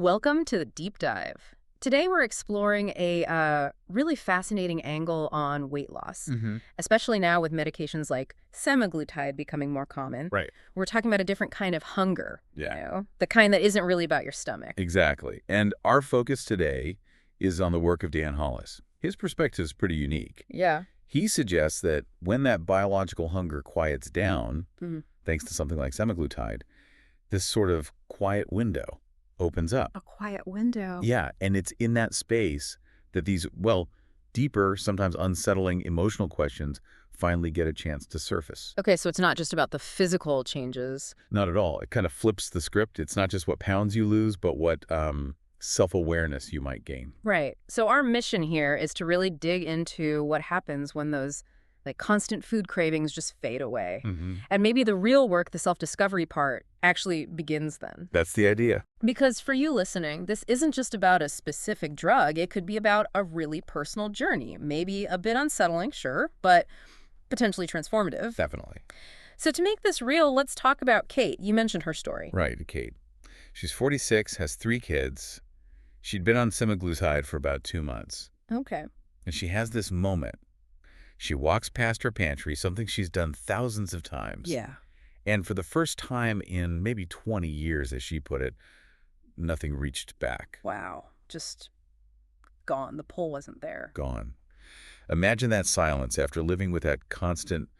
Welcome to the Deep Dive. Today we're exploring a really fascinating angle on weight loss, Hmm. especially now with medications like semaglutide becoming more common. Right. We're talking about a different kind of hunger, Yeah, the kind that isn't really about your stomach. exactly. And our focus today is on the work of Dan Hollis. His perspective is pretty unique. Yeah. He suggests that when that biological hunger quiets down, Mhm. thanks to something like semaglutide, this sort of quiet window opens up. A quiet window. Yeah, and it's in that space that these, well, deeper, sometimes unsettling emotional questions finally get a chance to surface. Okay, so it's not just about the physical changes. Not at all. It kind of flips the script. It's not just what pounds you lose, but what self-awareness you might gain. Right. So our mission here is to really dig into what happens when those constant food cravings just fade away. Hmm. And maybe the real work, the self-discovery part, actually begins then. That's the idea. Because for you listening, this isn't just about a specific drug. It could be about a really personal journey. Maybe a bit unsettling, sure, but potentially transformative. Definitely. So to make this real, let's talk about Kate. You mentioned her story. Right, Kate. She's 46, has 3 kids. She'd been on semaglutide for about 2 months. Okay. And she has this moment. She walks past her pantry, something she's done thousands of times. Yeah. And for the first time in maybe 20 years, as she put it, nothing reached back. Wow. Just gone. The pull wasn't there. Gone. Imagine that silence after living with that constant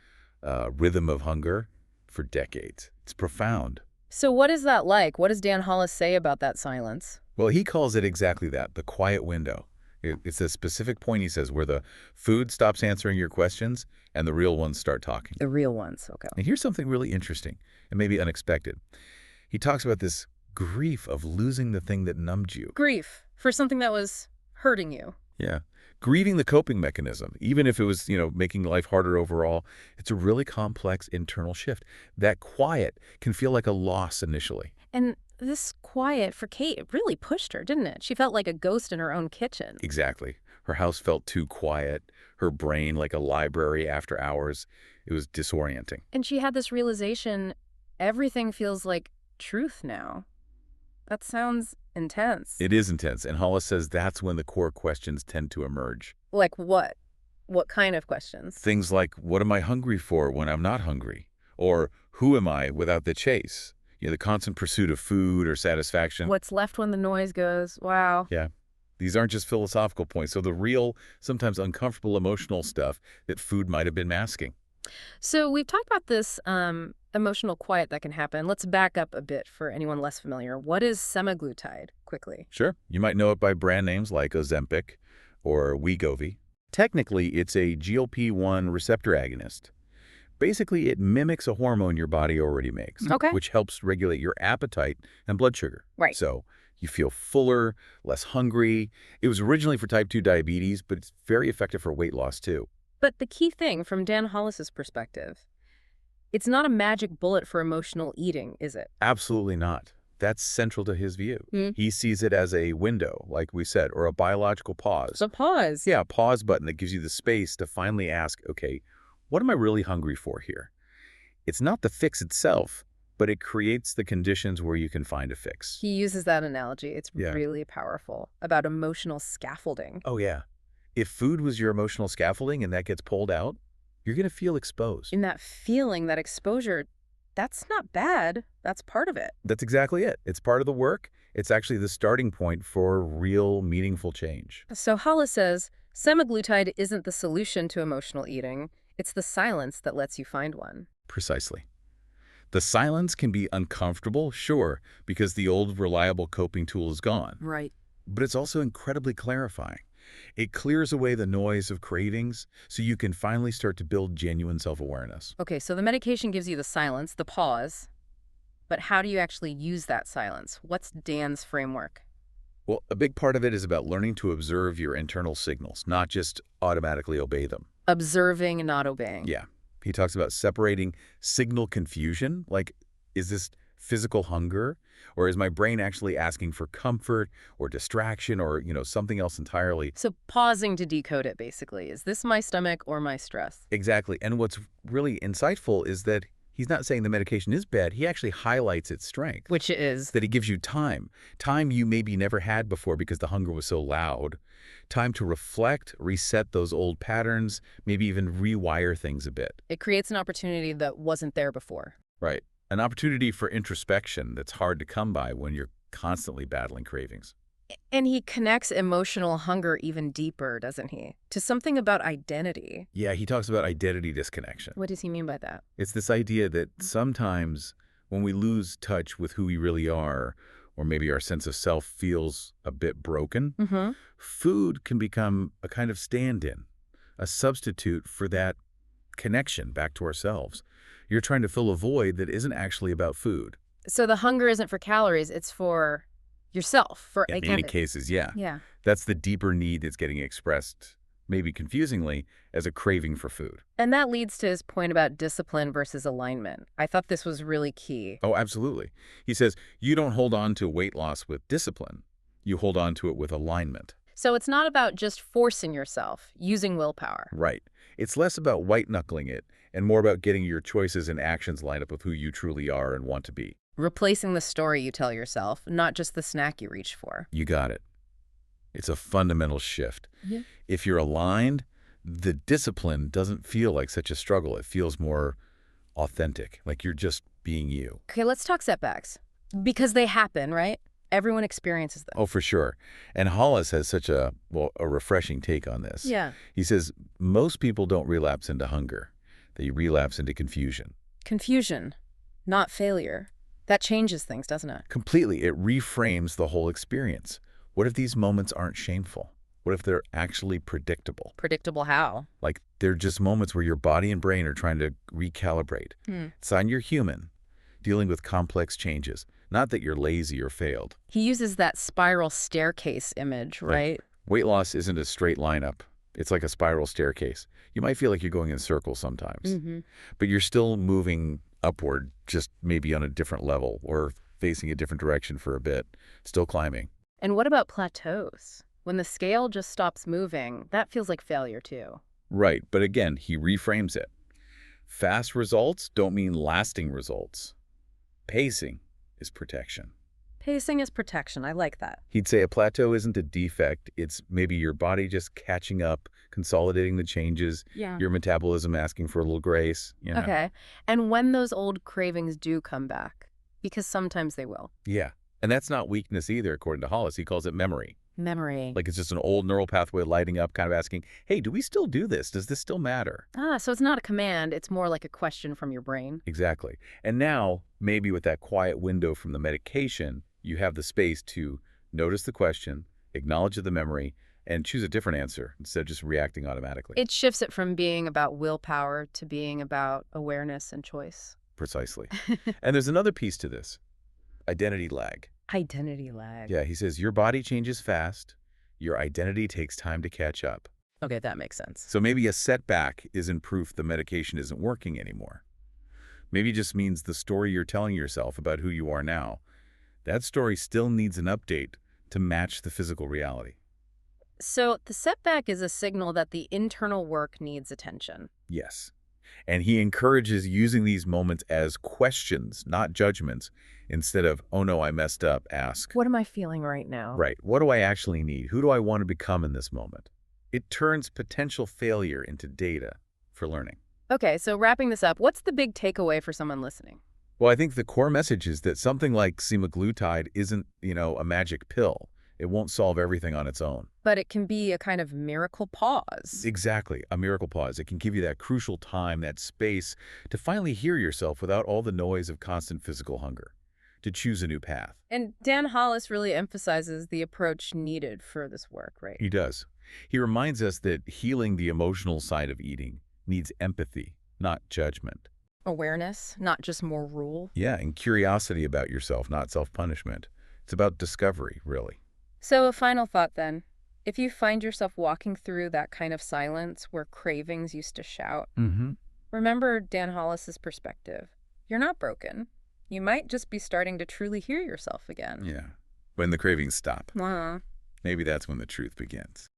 rhythm of hunger for decades. It's profound. So what is that like? What does Dan Hollis say about that silence? Well, he calls it exactly that, the quiet window. It's a specific point, he says, where the food stops answering your questions and the real ones start talking. The real ones. Okay. And here's something really interesting and maybe unexpected. He talks about this grief of losing the thing that numbed you. Grief for something that was hurting you. Yeah. Grieving the coping mechanism, even if it was, making life harder overall, it's a really complex internal shift. That quiet can feel like a loss initially. And this quiet for Kate really pushed her, didn't it? She felt like a ghost in her own kitchen. Exactly. Her house felt too quiet, her brain like a library after hours. It was disorienting. And she had this realization, everything feels like truth now. That sounds intense. It is intense, and Hollis says that's when the core questions tend to emerge. Like what? What kind of questions? Things like, what am I hungry for when I'm not hungry? Or who am I without the chase? The constant pursuit of food or satisfaction. What's left when the noise goes? Wow. Yeah. These aren't just philosophical points. So the real, sometimes uncomfortable emotional stuff that food might have been masking. So we've talked about this emotional quiet that can happen. Let's back up a bit for anyone less familiar. What is semaglutide, quickly? Sure. You might know it by brand names like Ozempic or Wegovy. Technically, it's a GLP-1 receptor agonist. Basically, it mimics a hormone your body already makes, Okay. which helps regulate your appetite and blood sugar. Right. So you feel fuller, less hungry. It was originally for type 2 diabetes, but it's very effective for weight loss, too. But the key thing from Dan Hollis's perspective, it's not a magic bullet for emotional eating, is it? Absolutely not. That's central to his view. Hmm. He sees it as a window, like we said, or a biological pause. The pause. Yeah, a pause button that gives you the space to finally ask, okay, what am I really hungry for here? It's not the fix itself, but it creates the conditions where you can find a fix. He uses that analogy. It's Yeah. really powerful about emotional scaffolding. Oh, yeah. If food was your emotional scaffolding and that gets pulled out, you're going to feel exposed. In that feeling, that exposure, that's not bad. That's part of it. That's exactly it. It's part of the work. It's actually the starting point for real, meaningful change. So Hollis says semaglutide isn't the solution to emotional eating. It's the silence that lets you find one. Precisely. The silence can be uncomfortable, sure, because the old reliable coping tool is gone. Right. But it's also incredibly clarifying. It clears away the noise of cravings so you can finally start to build genuine self-awareness. Okay, so the medication gives you the silence, the pause. But how do you actually use that silence? What's Dan's framework? Well, a big part of it is about learning to observe your internal signals, not just automatically obey them. Observing and not obeying. Yeah. He talks about separating signal confusion, like, is this physical hunger, or is my brain actually asking for comfort or distraction or, something else entirely? So pausing to decode it, basically. Is this my stomach or my stress? Exactly. And what's really insightful is that He's not saying the medication is bad. He actually highlights its strength, Which is, that it gives you time. Time you maybe never had before because the hunger was so loud. Time to reflect, reset those old patterns, maybe even rewire things a bit. it creates an opportunity that wasn't there before. Right. An opportunity for introspection that's hard to come by when you're constantly battling cravings. And he connects emotional hunger even deeper, doesn't he? To something about identity. Yeah, he talks about identity disconnection. What does he mean by that? It's this idea that sometimes when we lose touch with who we really are, or maybe our sense of self feels a bit broken, Mm-hmm. food can become a kind of stand-in, a substitute for that connection back to ourselves. You're trying to fill a void that isn't actually about food. So the hunger isn't for calories, it's for yourself, for In again. many cases, yeah. Yeah. That's the deeper need that's getting expressed, maybe confusingly, as a craving for food. And that leads to his point about discipline versus alignment. I thought this was really key. Oh, absolutely. He says, you don't hold on to weight loss with discipline. You hold on to it with alignment. So it's not about just forcing yourself, using willpower. Right. It's less about white-knuckling it and more about getting your choices and actions lined up with who you truly are and want to be. Replacing the story you tell yourself, not just the snack you reach for. You got it. It's a fundamental shift. Yeah. If you're aligned, the discipline doesn't feel like such a struggle. It feels more authentic, like you're just being you. Okay, let's talk setbacks. Because they happen, right? Everyone experiences them. Oh, for sure. And Hollis has such a refreshing take on this. Yeah. He says, most people don't relapse into hunger. They relapse into confusion. Confusion, not failure. That changes things, doesn't it? Completely. It reframes the whole experience. What if these moments aren't shameful? What if they're actually predictable? Predictable how? Like they're just moments where your body and brain are trying to recalibrate. Sign you're human, dealing with complex changes. Not that you're lazy or failed. He uses that spiral staircase image, right? Weight loss isn't a straight line up. It's like a spiral staircase. You might feel like you're going in circles sometimes, but you're still moving upward, just maybe on a different level or facing a different direction for a bit, still climbing. And what about plateaus? When the scale just stops moving, that feels like failure too. Right, but again, he reframes it. Fast results don't mean lasting results. Pacing is protection. Pacing is protection. I like that. He'd say a plateau isn't a defect. It's maybe your body just catching up, consolidating the changes, Yeah. your metabolism asking for a little grace. You know? Okay. And when those old cravings do come back, because sometimes they will. Yeah. And that's not weakness either, according to Hollis. He calls it memory. Memory. Like it's just an old neural pathway lighting up, kind of asking, hey, do we still do this? Does this still matter? So it's not a command. It's more like a question from your brain. Exactly. And now, maybe with that quiet window from the medication, you have the space to notice the question, acknowledge the memory, and choose a different answer instead of just reacting automatically. It shifts it from being about willpower to being about awareness and choice. Precisely. And there's another piece to this, identity lag. Identity lag. Yeah, he says your body changes fast, your identity takes time to catch up. Okay, that makes sense. So maybe a setback isn't proof the medication isn't working anymore. Maybe it just means the story you're telling yourself about who you are now, that story still needs an update to match the physical reality. So the setback is a signal that the internal work needs attention. Yes. And he encourages using these moments as questions, not judgments, instead of, oh no, I messed up, ask. What am I feeling right now? Right. What do I actually need? Who do I want to become in this moment? It turns potential failure into data for learning. Okay, so wrapping this up, what's the big takeaway for someone listening? Well, I think the core message is that something like semaglutide isn't, a magic pill. It won't solve everything on its own. But it can be a kind of miracle pause. Exactly, a miracle pause. It can give you that crucial time, that space to finally hear yourself without all the noise of constant physical hunger, to choose a new path. And Dan Hollis really emphasizes the approach needed for this work, right? He does. He reminds us that healing the emotional side of eating needs empathy, not judgment. Awareness, not just more rule. Yeah, and curiosity about yourself, not self-punishment. It's about discovery, really. So a final thought then. If you find yourself walking through that kind of silence where cravings used to shout, remember Dan Hollis's perspective. You're not broken. You might just be starting to truly hear yourself again. Yeah. When the cravings stop. Uh-huh. Maybe that's when the truth begins.